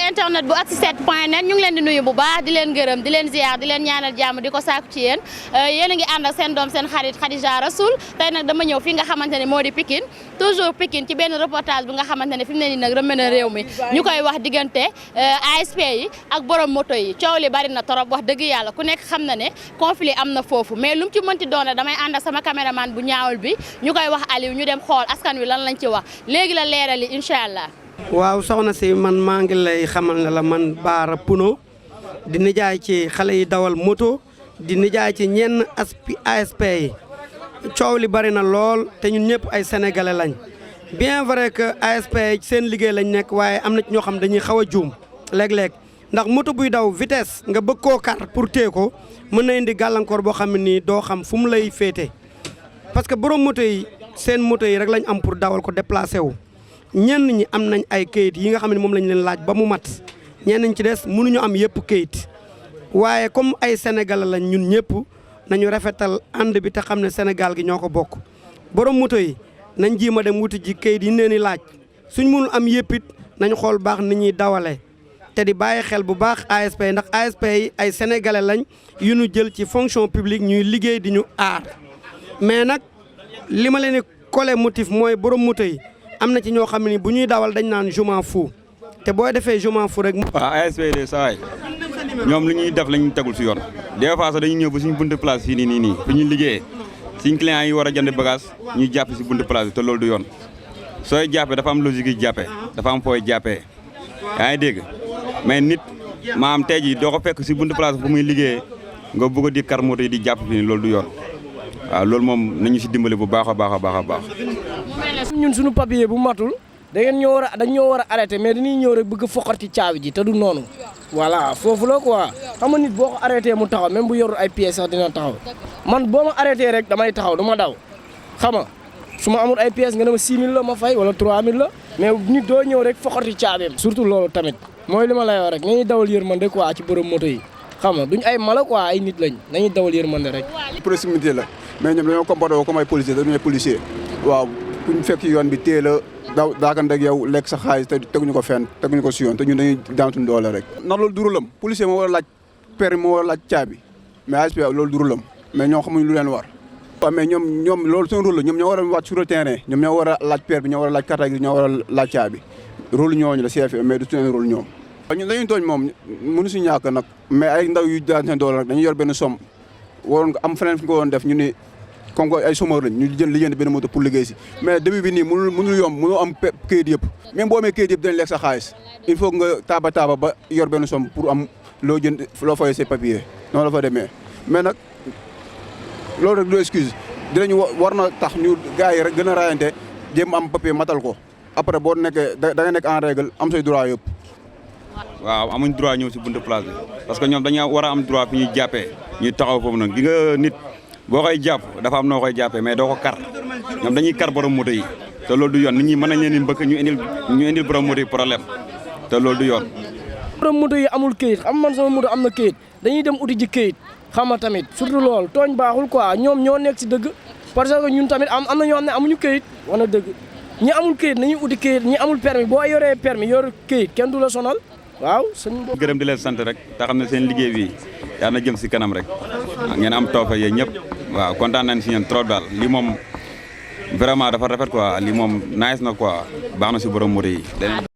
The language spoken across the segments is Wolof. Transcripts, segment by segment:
internet bu Actu7.net ñu ngi leen di nuyu bu baax di leen gërëm di leen ziar di leen ñaanal jàmm di ko saaku ci yéen yéen a ngi ànd ak seen doom seen xarit Khadija Rasoul tey nag dama ñëw fi nga xamante ne moo di Pikine toujours Pikine ci benn reportage bi nga xamante ne fi mu ne nii nag rëmb na réew mi ñu koy wax diggante ASP yi ak borom moto yi coow li bari na torop wax dëgg yàlla ku nekk xam na ne conflit am na foofu mais lu mu ci mënti doon damay ànd ak sama caméraman bu ñaawul bi ñu koy wax Aliou ñu dem xool askan wi lan lañ ci wax léegi la leerali incha allah. waaw soxna si man maa ngi lay xamal ne la man Baara Puno di nijaay ci xale yi dawal moto di nijaay ci ñenn ASP yi coow li bari na lool te ñun ñëpp ay sénégalais lañ bien vrai que ASP yi seen liggéey lañ nekk waaye am na ci ñoo xam dañuy xaw a juum léeg-léeg ndax moto buy daw vitesse nga bëgg koo kar pour téye ko mën na indi gàllankoor boo xam ne nii doo xam fu mu lay féete parce que borom moto yi seen moto yi rek lañ am pour dawal ko déplacé wu. ñenn ñi am nañ ay kayit yi nga xam ne moom lañ leen laaj ba mu mat ñenn ñi ci des mënuñu am yëpp kayit waaye comme ay sénégalais lañ ñun ñëpp nañu rafetal ànd bi te xam ne Sénégal gi ñoo ko bokk borom moto yi nañ jiima dem wuti ji kayit yi leen di laaj suñ mënul am yëpp it nañ xool baax ni ñuy dawalee te di bàyyi xel bu baax ASP ndax ASP yi ay sénégalais lañ yu ñu jël ci fonction publique ñuy liggéey di ñu aar mais nag li ma leen di collé motif mooy borom moto yi. am na ci ñoo xam ne bu ñuy dawal dañ naan je m'en fous te boo defee je m'en fous rek. waaw ASP de saa yi ñoom li ñuy def la ñuy tegul si yoon des fois sax dañuy ñëw ba suñu buntu place fii nii fi ñuy liggéeyee suñu client yi war a jënd bagage ñuy jàpp si buntu place bi te loolu du yoon sooy jàppee dafa am logique yi jàppee dafa am fooy jàppee yaa ngi dégg mais nit maam tey jii doo ko fekk si buntu place bu muy liggéeyee nga bëgg a di kar moto yi di jàpp fii nii loolu du yoon waaw loolu moom nañu si dimbale bu baax a baax a baax a baax. ñun suñu papier bu matul dañ ñoo war a arrêté mais dañuy ñëw rek bëgg a foqati caabi ji te du noonu voilà foofu la quoi xam nga nit boo ko arrêté mu taxaw même bu yorul ay pièces sax dina taxaw man boo ma arrêté rek damay taxaw du ma daw xam nga su ma amul ay pièces nga ne ma 6000 la ma fay wala 3000 la mais nit doo ñëw rek foqati caabeem surtout loolu tamit mooy li ma lay wax rek nañuy dawal yërmande quoi ci borom moto yi xam nga duñ ay mala quoi ay nit lañ nañuy dawal yërmande rek. proximité la mais ñoom dañoo comporté comme ay policiers dañu ay policiers waaw. ku ñu fekk yoon bi téye la daakante ak yow lekk sa xaalis te teguñu ko fenn teguñu ko si yoon te ñun dañuy daantuñ doole rek. ndax loolu durulam policier moo war a laaj permis moo war a laaj caabi mais ASP loolu durulam mais ñoo xamuñ lu leen war. waaw mais ñoom loolu seen rôle la ñoom ñoo war a wàcc sur le terrain ñoom ñoo war a laaj permis ñoo war a laaj carte grise ñoo war a laaj caabi rôle ñooñu la CFE mais du seen rôle ñoom. ñun dañuy tooñ moom mënu si ñàkk nag mais ay ndaw yu daan seen doole rek dañuy yor benn somme waroon nga am feneen fi nga ko doon def ñu ni comme que ay chômeur lañ ñu jël liggéey benn moto pour liggéey si mais début bi nii mënul yomb mënoo am kayit yëpp même boo amee kayit yëpp dañ lekk sa xaalis il faut nga taaba ba yor benn somme pour am loo jënd loo fayee ses papiers noonu la fa demee mais nag loolu rek du excuse dinañu war na tax ñu gars yi rek gën a raayante jéem am papier matal ko après boo nekkee da nga nekk en règle am say droit yëpp. waaw amuñ droit ñëw si buntu place bi parce que ñoom dañoo war a am droit fi ñuy jàppee ñuy taxaw foofu nag gi nga nit. boo koy jàpp dafa am noo koy jàppee mais doo ko kar ñoom dañuy kar borom moto yi te loolu du yoon nit ñi mën nañ leen di mbëkk ñu indil borom moto yi problème te loolu du yoon. borom moto yi amul këyit xam man sama moto am na këyit dañuy dem uti ji këyit xam nga tamit surtout loolu tooñ baaxul quoi ñoom ñoo nekk si dëgg parce que ñun tamit am na ñoo xam ne amuñu këyit wana dëgg ñi amul këyit nañuy uti këyit ñi amul permis boo yoree permis yor këyit kenn du la sonal waaw. gërëm di leen sant rek te xam ne seen liggéey bi yaa na jëm si kanam rek ngeen am toofa yéen ñëpp waaw kontaan nañ si ñeen trop daal lii moom vraiment dafa rafet quoi lii moom nice na quoi baax na si borom moto yi.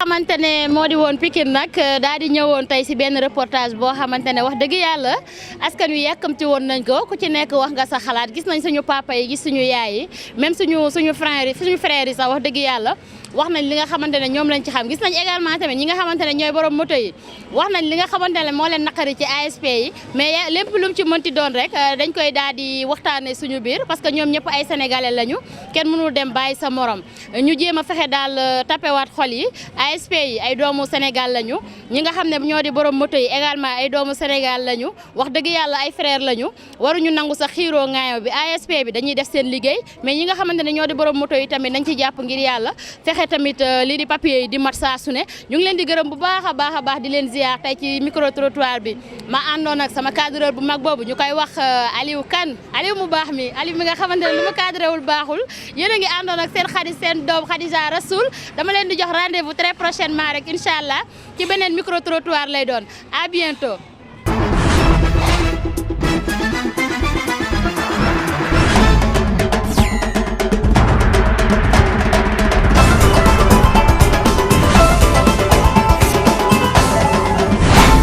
xamante ne moo di woon Pikine nag daal di ñëwoon tey si benn reportage boo xamante ne wax dëgg yàlla askan wi yàkkamti woon nañ ko ku ci nekk wax nga sa xalaat gis nañ suñu papa yi gis suñu yaay yi même suñu frère yi sax wax dëgg yàlla wax nañ li nga xamante ne ñoom lañ ci xam gis nañ également tamit ñi nga xamante ne ñooy borom moto yi wax nañ li nga xamante ne moo leen naqari ci ASP yi mais lépp lu mu ci mënti doon rek dañ koy daal di waxtaane suñu biir parce que ñoom ñëpp ay sénégalais lañu kenn mënul dem bàyyi sa morom ñu jéem a fexe daal tapewaat xol yi ASP yi ay doomu Sénégal lañu ñi nga xam ne ñoo di borom moto yi également ay doomu Sénégal lañu wax dëgg yàlla ay frère lañu waruñu nangu sa xiiroo ngaayo bi ASP bi dañuy def seen liggéey mais ñi nga xamante ne ñoo di borom moto yi tamit nañ ci jàpp ngir yàlla fexe fexe tamit lii di papier yi di mat saa su ne ñu ngi leen di gërëm bu baax a baax di leen ziar tey ci micro trottoir bi ma àndoon ak sama cadreur bu mag boobu ñu koy wax Aliou Kane Aliou mu baax mi Aliou mi nga xamante ne lu ma cadrewul baaxul yéen a ngi àndoon ak seen xarit seen doom Khadija Rasoul dama leen di jox rendez-vous très prochainement rek incha allah ci beneen micro trottoir lay doon à bientôt.